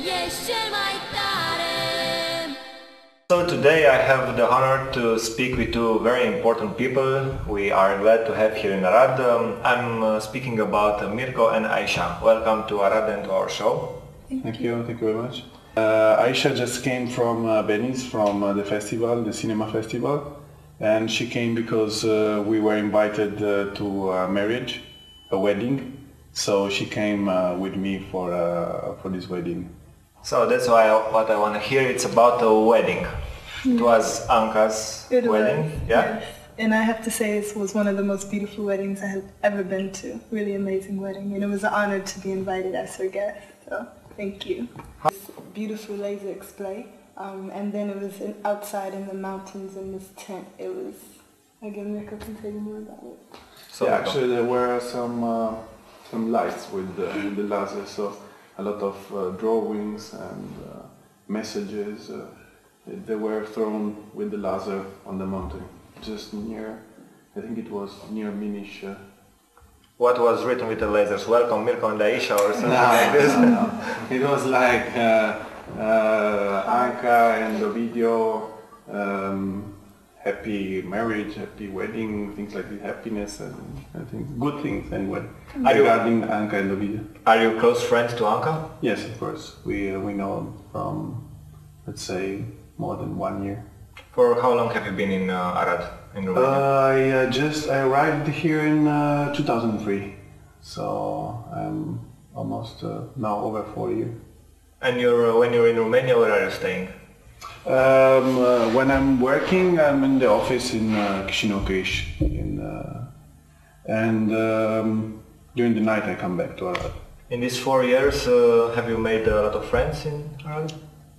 So today I have the honor to speak with two very important people we are glad to have here in Arad. I'm speaking about Mirco and Aisha. Welcome to Arad and to our show. Thank you very much. Aisha just came from Venice, from the festival, the cinema festival, and she came because we were invited to a marriage, a wedding, so she came with me for this wedding. So that's why what I want to hear, it's about a wedding. It was Anka's wedding, yeah? Yes. And I have to say this was one of the most beautiful weddings I have ever been to. Really amazing wedding, and it was an honor to be invited as her guest, so thank you. Beautiful laser display, and then it was outside in the mountains in this tent. It was, again, Mirco can tell you more about it. So yeah, actually there were some lights with the laser, so a lot of drawings and messages they were thrown with the laser on the mountain, just near, I think it was near Minish. What was written with the lasers? Welcome Mirco and Aisha or something like this? No. It was like Anka and the video, happy marriage, happy wedding, things like this, happiness and I think good things anyway, regarding Anka and the video. Are you close friends to Anka? Yes, of course. We know from, let's say, more than 1 year. For how long have you been in Arad, in Romania? I arrived here in 2003, so I'm almost now over 4 years. And when you're in Romania, where are you staying? When I'm working, I'm in the office in Chișinău, and during the night I come back to Arad. In these 4 years, have you made a lot of friends in Arad?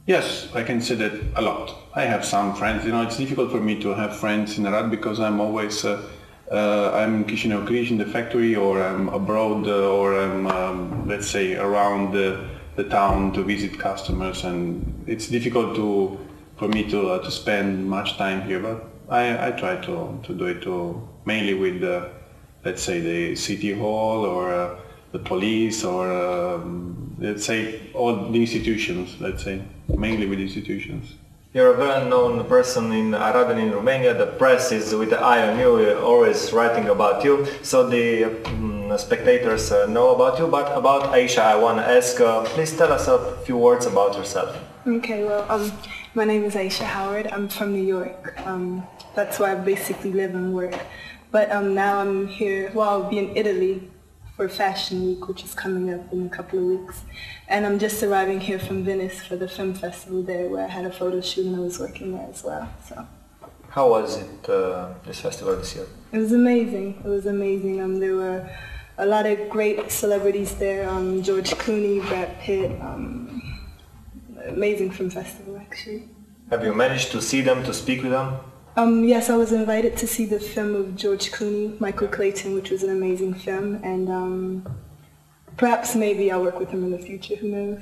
Yes, I can say that a lot. I have some friends. You know, it's difficult for me to have friends in Arad because I'm always I'm in Chișinău in the factory, or I'm abroad, or I'm let's say around the town to visit customers, and it's difficult for me to spend much time here. But I try to do it mainly with let's say the city hall or the police, or let's say all the institutions. Let's say mainly with institutions. You're a well-known person in Arad and in Romania. The press is with the eye on you, always writing about you, so the spectators know about you. But about Aisha, I want to ask, please tell us a few words about yourself. Okay, well, my name is Aisha Howard. I'm from New York. That's where I basically live and work. But now I'm here, well, I'll be in Italy for Fashion Week, which is coming up in a couple of weeks. And I'm just arriving here from Venice for the film festival there, where I had a photo shoot and I was working there as well. So. How was it, this festival this year? It was amazing. It was amazing. There were a lot of great celebrities there. George Clooney, Brad Pitt. Amazing film festival, actually. Have you managed to see them, to speak with them? Yes, I was invited to see the film of George Clooney, Michael Clayton, which was an amazing film, and perhaps maybe I'll work with him in the future, who knows.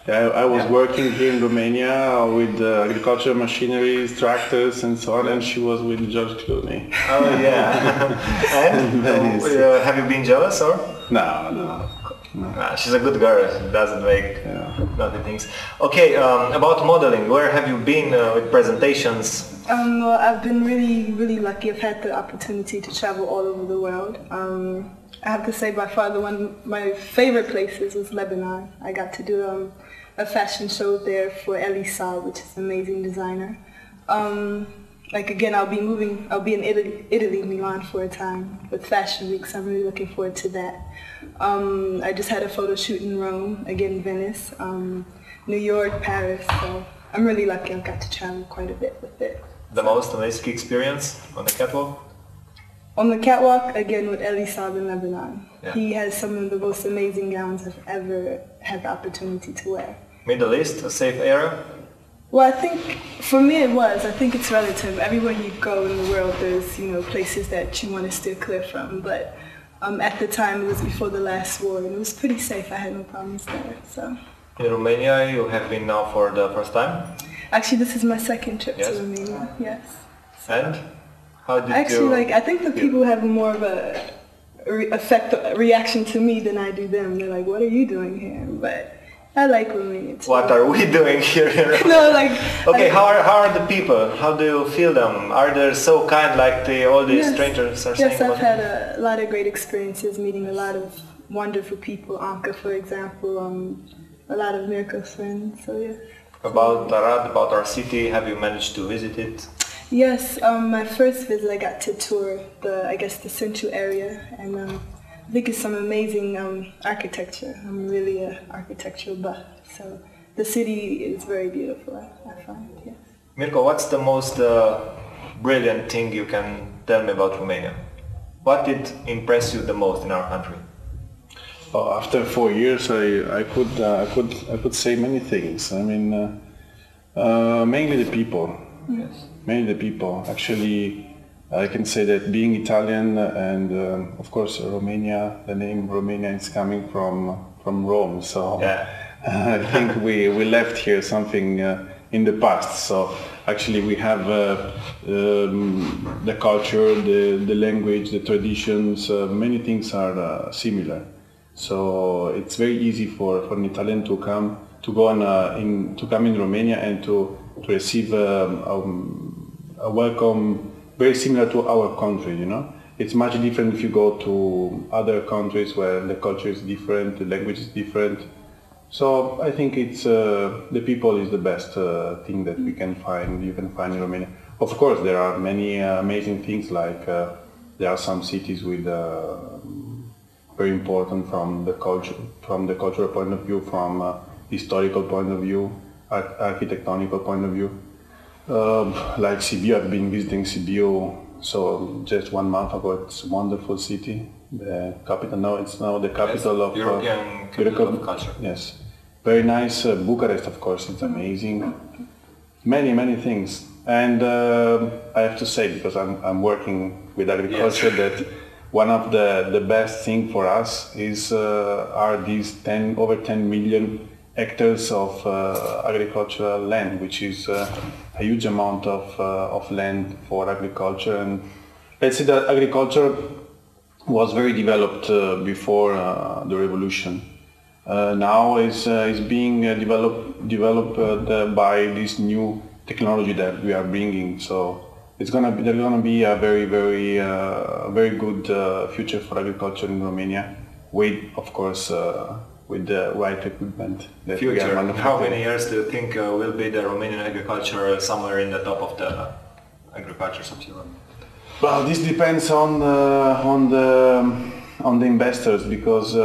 Yeah, I was working here in Romania with agricultural machineries, tractors and so on, and she was with George Clooney. Oh yeah. And have you been jealous or? No. She's a good girl, she doesn't make naughty things. Okay, about modeling, where have you been with presentations? Well, I've been really lucky. I've had the opportunity to travel all over the world. I have to say by far one of my favorite places was Lebanon. I got to do a fashion show there for Elisa, which is an amazing designer. Like again, I'll be in Italy, Milan for a time with Fashion Week, so I'm really looking forward to that. I just had a photo shoot in Rome, again Venice, New York, Paris, so I'm really lucky. I've got to travel quite a bit with it. The most amazing experience on the catwalk? On the catwalk, again with Eli Saab in Lebanon. Yeah. He has some of the most amazing gowns I've ever had the opportunity to wear. Middle East, a safe area? Well, I think for me it was. I think it's relative. Everywhere you go in the world, there's places that you want to steer clear from. But at the time, it was before the last war, and it was pretty safe. I had no problems there. So. In Romania, you have been now for the first time? Actually, this is my second trip to Romania. Yes. So. And how did Actually, I think the people have more of a reaction to me than I do them. They're like, "What are you doing here?" But I like Romania too. What are we doing here? No, like... Okay, how are the people? How do you feel them? Are they so kind like all these Yes. strangers are saying? Yes, I've had a lot of great experiences meeting a lot of wonderful people. Anka, for example, a lot of Mirco's friends, so yes. About Arad, about our city, have you managed to visit it? Yes, my first visit I got to tour the central area, and I think it's some amazing architecture. I'm really an architectural buff, so the city is very beautiful, I find, yes. Mirco, what's the most brilliant thing you can tell me about Romania? What did impress you the most in our country? Oh, after 4 years, I could say many things. I mean, mainly the people. Yes. Mainly the people. Actually, I can say that being Italian and of course Romania, the name Romania is coming from Rome. So yeah. I think we left here something in the past. So actually we have the culture, the language, the traditions. Many things are similar. So it's very easy for an Italian to come in Romania and to receive a welcome very similar to our country, you know. It's much different if you go to other countries where the culture is different, the language is different. So I think it's the people is the best thing that you can find in Romania. Of course, there are many amazing things, like there are some cities with very important from the cultural point of view, from historical point of view, architectonical point of view. Like Sibiu, I've been visiting Sibiu, so just 1 month ago. It's a wonderful city. The capital now, it's now the capital of European capital of culture. Yes, very nice. Bucharest, of course, it's amazing. Many things, and I have to say, because I'm working with agriculture, that one of the best thing for us is are these over 10 million hectares of agricultural land, which is a huge amount of land for agriculture. And let's say that agriculture was very developed before the revolution. Now is being developed by this new technology that we are bringing. So there's gonna be a very good future for agriculture in Romania, with, of course, with the right equipment that we are manufacturing. How many years do you think will be the Romanian agriculture somewhere in the top of the agricultures of Europe? Well, this depends on the investors, because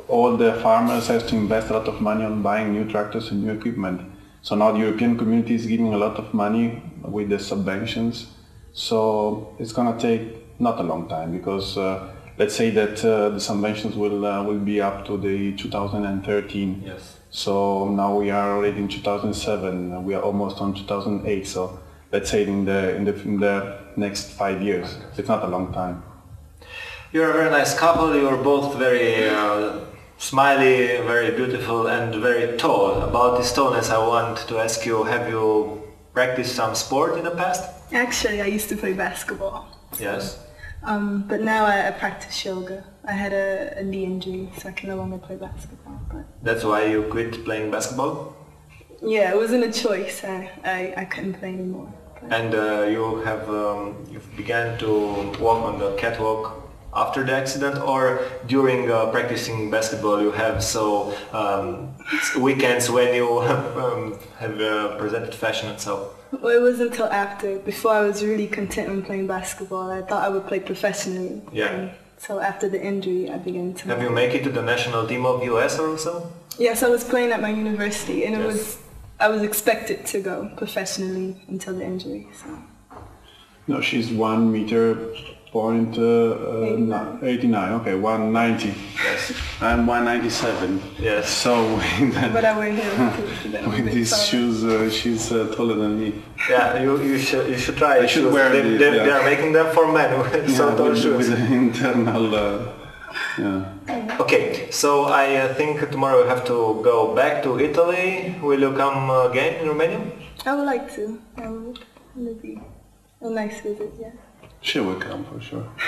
all the farmers have to invest a lot of money on buying new tractors and new equipment. So now the European community is giving a lot of money with the subventions. So it's gonna take not a long time, because let's say that the subventions will be up to the 2013. Yes. So now we are already in 2007. We are almost on 2008. So let's say in the next 5 years. It's not a long time. You're a very nice couple. You're both very smiley, very beautiful, and very tall. About this tallness, I want to ask you: have you practiced some sport in the past? Actually, I used to play basketball. Yes. But now I practice yoga. I had a knee injury, so I can no longer play basketball. But that's why you quit playing basketball? Yeah, it wasn't a choice. I couldn't play anymore. But. And you've began to walk on the catwalk after the accident, or during practicing basketball you have weekends when you have presented fashion and so? Well, it wasn't until after. Before, I was really content when playing basketball. I thought I would play professionally. Yeah. So after the injury, I began to... Have you made it to the national team of US or so? Yes, I was playing at my university, and I was expected to go professionally until the injury. So. No, she's 1 meter point 89. Okay, 190. Yes. I'm 197. Yes. So but I wear heels. with these shoes, she's taller than me. Yeah, you should try. I should wear it. They are making them for men with so tall shoes. With the internal. Yeah. Okay, so I think tomorrow we have to go back to Italy. Will you come again in Romania? I would like to. It would be a nice visit. Yeah. She will come for sure. Okay.